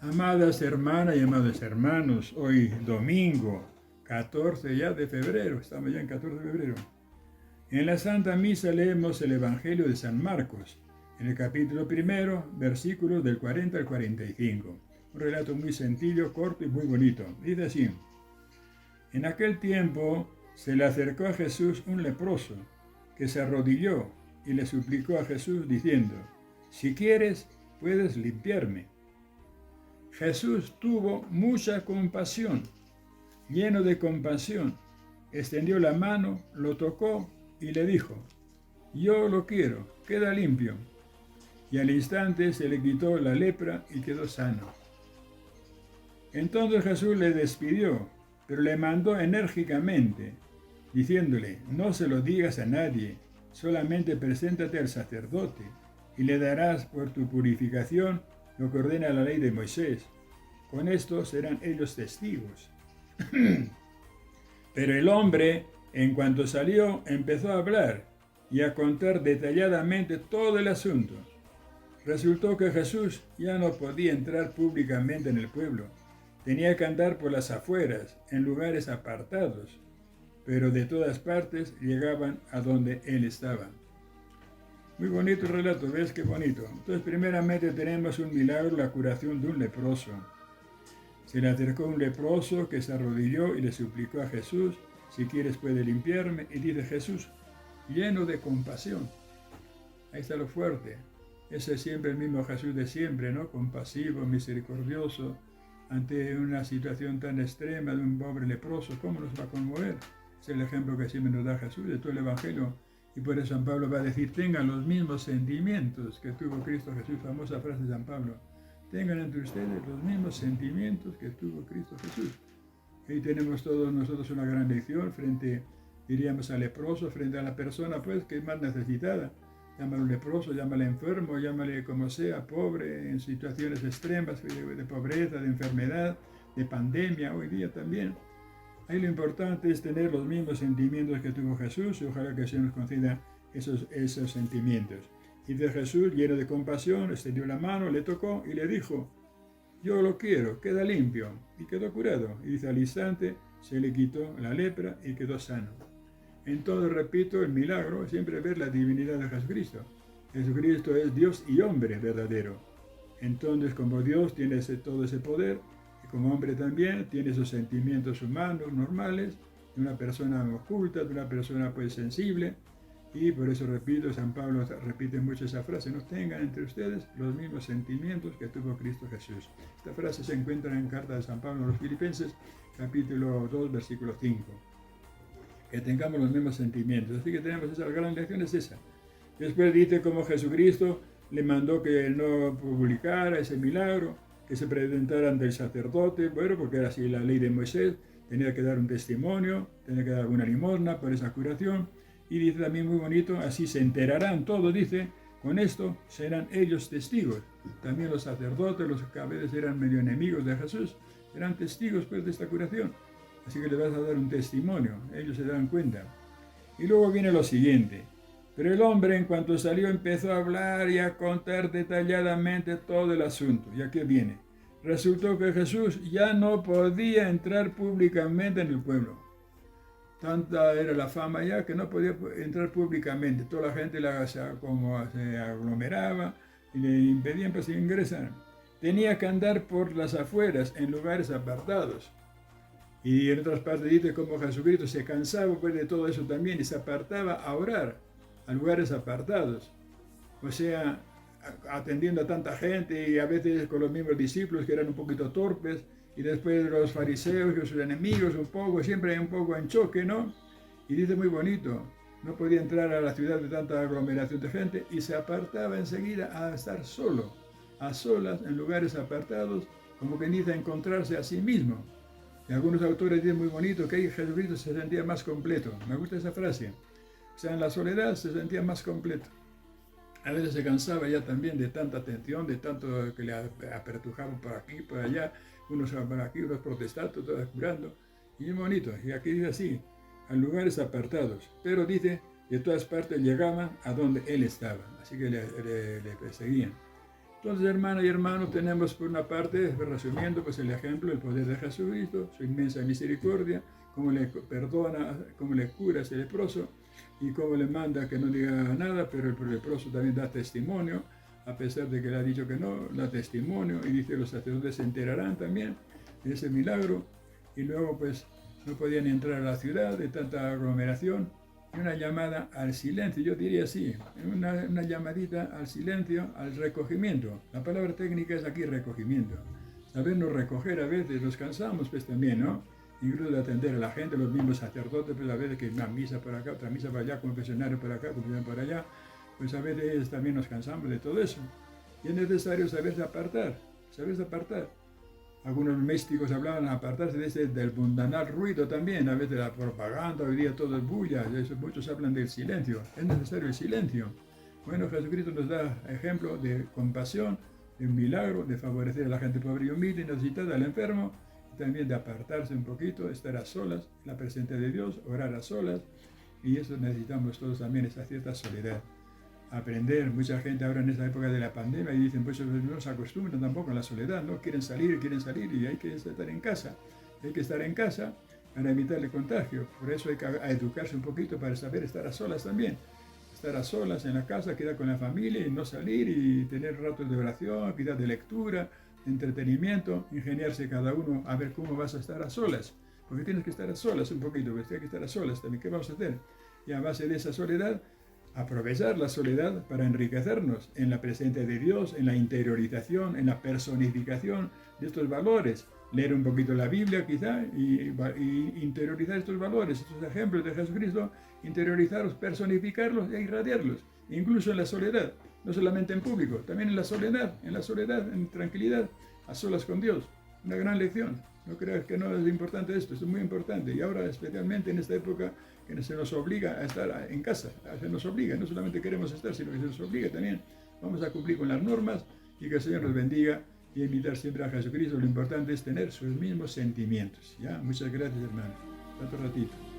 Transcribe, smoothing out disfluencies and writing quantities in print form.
Amadas hermanas y amados hermanos, hoy domingo 14 ya de febrero, estamos ya en 14 de febrero. En la Santa Misa leemos el Evangelio de San Marcos, en el capítulo 1, versículos del 40 al 45. Un relato muy sencillo, corto y muy bonito. Dice así: en aquel tiempo se le acercó a Jesús un leproso, que se arrodilló y le suplicó a Jesús diciendo: si quieres, puedes limpiarme. Jesús tuvo mucha compasión. Lleno de compasión, extendió la mano, lo tocó y le dijo: yo lo quiero, queda limpio. Y al instante se le quitó la lepra y quedó sano. Entonces Jesús le despidió, pero le mandó enérgicamente, diciéndole: no se lo digas a nadie, solamente preséntate al sacerdote y le darás por tu purificación lo que ordena la ley de Moisés. Con esto serán ellos testigos. Pero el hombre, en cuanto salió, empezó a hablar y a contar detalladamente todo el asunto. Resultó que Jesús ya no podía entrar públicamente en el pueblo. Tenía que andar por las afueras, en lugares apartados, pero de todas partes llegaban a donde él estaba. Muy bonito el relato, ¿ves qué bonito? Entonces, primeramente tenemos un milagro, la curación de un leproso. Se le acercó un leproso que se arrodilló y le suplicó a Jesús: si quieres puede limpiarme. Y dice Jesús, lleno de compasión. Ahí está lo fuerte. Ese es siempre el mismo Jesús de siempre, ¿no? Compasivo, misericordioso, ante una situación tan extrema de un pobre leproso. ¿Cómo nos va a conmover? Es el ejemplo que siempre nos da Jesús de todo el Evangelio. Y por eso San Pablo va a decir: tengan los mismos sentimientos que tuvo Cristo Jesús. Famosa frase de San Pablo: tengan entre ustedes los mismos sentimientos que tuvo Cristo Jesús. Ahí tenemos todos nosotros una gran lección frente, diríamos, al leproso, frente a la persona pues que es más necesitada. Llámalo leproso, llámale enfermo, llámale como sea, pobre, en situaciones extremas de pobreza, de enfermedad, de pandemia, hoy día también. Ahí lo importante es tener los mismos sentimientos que tuvo Jesús y ojalá que se nos conceda esos sentimientos. Y de Jesús, lleno de compasión, extendió la mano, le tocó y le dijo: yo lo quiero, queda limpio. Y quedó curado. Y dice, al instante se le quitó la lepra y quedó sano. Entonces, repito, el milagro es siempre ver la divinidad de Jesucristo. Jesucristo es Dios y hombre verdadero. Entonces, como Dios tiene todo ese poder, y como hombre también tiene esos sentimientos humanos normales, de una persona oculta, de una persona pues sensible. Y por eso repito, San Pablo repite mucho esa frase: no tengan entre ustedes los mismos sentimientos que tuvo Cristo Jesús. Esta frase se encuentra en carta de San Pablo a los Filipenses, capítulo 2, versículo 5. Que tengamos los mismos sentimientos. Así que tenemos esa gran lección, es esa. Después dice cómo Jesucristo le mandó que no publicara ese milagro, que se presentara ante el sacerdote, bueno, porque era así la ley de Moisés, tenía que dar un testimonio, tenía que dar alguna limosna por esa curación. Y dice también muy bonito, así se enterarán todos, dice, con esto serán ellos testigos. También los sacerdotes, los que a veces eran medio enemigos de Jesús, eran testigos pues de esta curación. Así que les vas a dar un testimonio, ellos se dan cuenta. Y luego viene lo siguiente: pero el hombre, en cuanto salió, empezó a hablar y a contar detalladamente todo el asunto. ¿Y aquí viene? Resultó que Jesús ya no podía entrar públicamente en el pueblo. Tanta era la fama ya que no podía entrar públicamente. Toda la gente se aglomeraba y le impedían pues ingresar. Tenía que andar por las afueras, en lugares apartados. Y en otras partes dice cómo Jesucristo se cansaba pues de todo eso también y se apartaba a orar a lugares apartados. O sea, atendiendo a tanta gente y a veces con los mismos discípulos que eran un poquito torpes, y después los fariseos y sus enemigos un poco, siempre un poco en choque, ¿no? Y dice muy bonito, no podía entrar a la ciudad de tanta aglomeración de gente y se apartaba enseguida a estar solo, a solas, en lugares apartados, como que dice, a encontrarse a sí mismo. Y algunos autores dicen muy bonito que ahí Jesucristo se sentía más completo. Me gusta esa frase. O sea, en la soledad se sentía más completo. A veces se cansaba ya también de tanta atención, de tanto que le apertujaban por aquí, por allá, unos por aquí, unos protestando, todos curando. Y es bonito. Y aquí dice así, a lugares apartados. Pero dice, de todas partes llegaban a donde él estaba. Así que le perseguían. Entonces, hermanas y hermanos, tenemos por una parte, resumiendo, pues el ejemplo, el poder de Jesucristo, su inmensa misericordia, cómo le perdona, cómo le cura a ese leproso y cómo le manda que no diga nada, pero el leproso también da testimonio, a pesar de que le ha dicho que no, da testimonio y dice los sacerdotes se enterarán también de ese milagro. Y luego pues no podían entrar a la ciudad de tanta aglomeración. Y una llamada al silencio, yo diría así, una llamadita al silencio, al recogimiento. La palabra técnica es aquí recogimiento. Sabernos recoger a veces, nos cansamos pues también, ¿no? Incluso de atender a la gente, los mismos sacerdotes, pues a veces que una misa por acá, otra misa por allá, confesionario por acá, confesionario por allá, pues a veces también nos cansamos de todo eso. Y es necesario saberse apartar, saberse apartar. Algunos místicos hablaban de apartarse del mundanal ruido también, a veces la propaganda, hoy día todo es bulla, muchos hablan del silencio, es necesario el silencio. Bueno, Jesucristo nos da ejemplo de compasión, de un milagro, de favorecer a la gente pobre y humilde y necesitada, al enfermo, y también de apartarse un poquito, estar a solas, en la presencia de Dios, orar a solas, y eso necesitamos todos también, esa cierta soledad. Aprender, mucha gente ahora en esta época de la pandemia y dicen, pues no se acostumbran tampoco a la soledad, ¿no? Quieren salir y hay que estar en casa. Hay que estar en casa para evitar el contagio. Por eso hay que educarse un poquito para saber estar a solas también. Estar a solas en la casa, quedar con la familia y no salir y tener ratos de oración, quizás de lectura, de entretenimiento, ingeniarse cada uno a ver cómo vas a estar a solas. Porque tienes que estar a solas un poquito, porque hay que estar a solas también. ¿Qué vamos a hacer? Y a base de esa soledad, aprovechar la soledad para enriquecernos en la presencia de Dios, en la interiorización, en la personificación de estos valores. Leer un poquito la Biblia quizá y interiorizar estos valores, estos ejemplos de Jesucristo, interiorizarlos, personificarlos e irradiarlos, incluso en la soledad, no solamente en público, también en la soledad, en tranquilidad, a solas con Dios. Una gran lección. No creas que no es importante esto es muy importante. Y ahora, especialmente en esta época, que se nos obliga a estar en casa, se nos obliga, no solamente queremos estar, sino que se nos obliga también. Vamos a cumplir con las normas y que el Señor nos bendiga y imitar siempre a Jesucristo. Lo importante es tener sus mismos sentimientos. ¿Ya? Muchas gracias, hermanos. Hasta otro ratito.